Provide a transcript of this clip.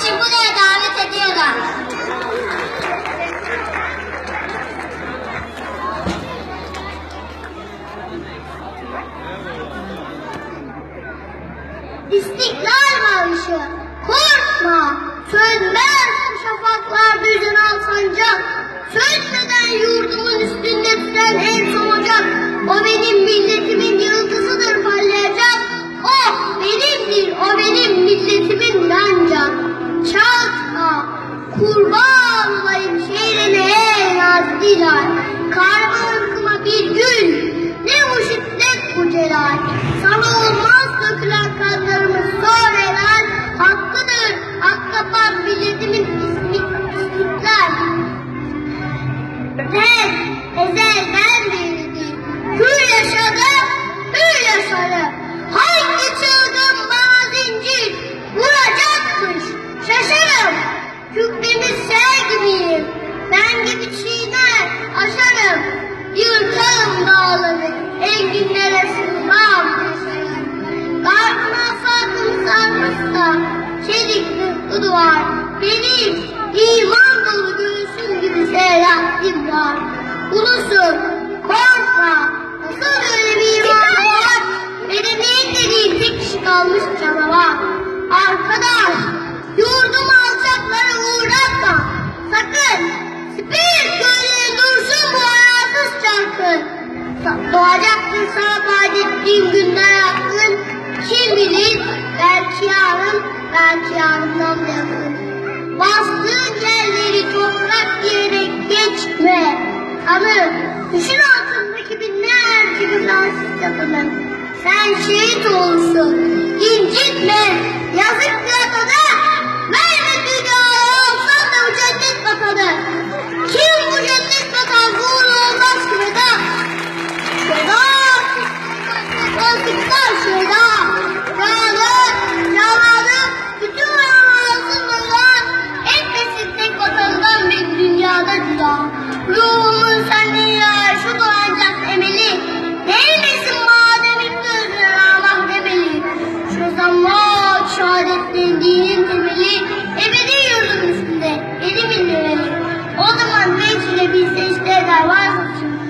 için buraya davet ediyorlar. İstiklal Marşı, korkma, sönmez bu şafaklarda yüzen sancak, sönmeden yurdumun üstünde tüten en son ocak, o benim milletimin yıldızıdır parlayacak, o benimdir, o benim milletimin ancak. Çalma, kurban olayım şehrine ey nazlılar, karma ırkıma bir gül, ne bu şiddet bu celal, sana olmaz dökülen kanlarımız son helal, hakkıdır, hak kapan milletimin ismi istiklal. Ben ezelden beridir, hür yaşadım, hür yaşarım. Hangi çılgın bana zincir vuracakmış, şaşarım. Kükremiz sel gibiyim, ben gibi çiğner, aşarım. Yırtarım dağları, enginlere sığmam, yaşarım. Gardına farkım sarmışsa, çelik zırhlı duvar, benim iman dolu göğsüm gibi seyrettim var. Ulusun, korkma, nasıl öyle bir iman var? Benim değil dediğim tek kişi kalmış canavar. Arkadaş, yurdumu alçaklara uğratma, sakın. Spirit köyleri dursun bu hayasız çarkı. Doğacaktır sana vaat ettiğim günler yakın. Kim bilir, belki yarın, belki yarından da yakın. Bastığın yerleri toprak diyerek geçme. Tanı, düşün altındaki binlerce güzelsiz yakını. Sen şehit olursun, incitme, yazık vatanı. Verme dünyaya olsan da bu cennet vatanı. Kim bu cennet vatan doğru olmaz ki veda. Veda, vasıflar şeda. Cananı, bütün hayatın olan etmesin tek vatandan bir dünyada cüda. Ruhumun senden ya şu doğacak emeli. Değmesin mademin gözüne Allah demeli. Şu zaman şehadetlerin dinin temeli. Ebedi yurdun üstünde, elimin demeli. O zaman ne içilebilse işte eder varsa şimdi.